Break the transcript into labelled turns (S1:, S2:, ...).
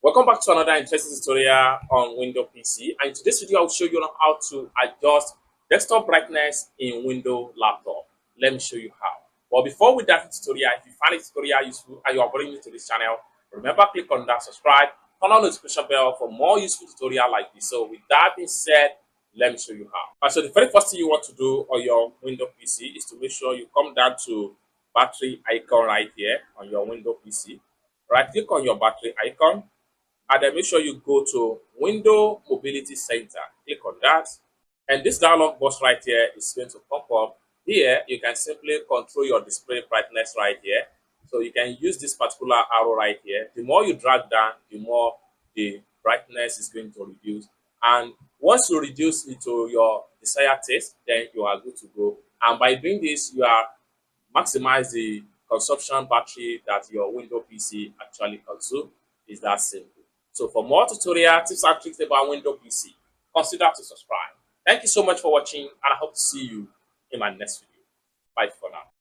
S1: Welcome back to another interesting tutorial on Windows PC, and in today's video I'll show you how to adjust desktop brightness in Windows laptop. Let me show you how. But before we dive into the tutorial, if you find this tutorial useful and you are brand new to this channel, remember click on that subscribe, turn on the notification bell for more useful tutorial like this. So with that being said, let me show you how. So the very first thing you want to do on your Windows PC is to make sure you come down to battery icon right here on your Windows PC. Right click on your battery icon, and then make sure you go to Window Mobility Center. Click on that, and this dialog box right here is going to pop up. Here you can simply control your display brightness right here. So you can use this particular arrow right here. The more you drag down, the more the brightness is going to reduce. And once you reduce it to your desired taste, then you are good to go. And by doing this, you are maximize the consumption battery that your Windows PC actually consumes. Is that simple. So for more tutorial tips and tricks about Windows PC, consider to subscribe. Thank you so much for watching, and I hope to see you in my next video. Bye for now.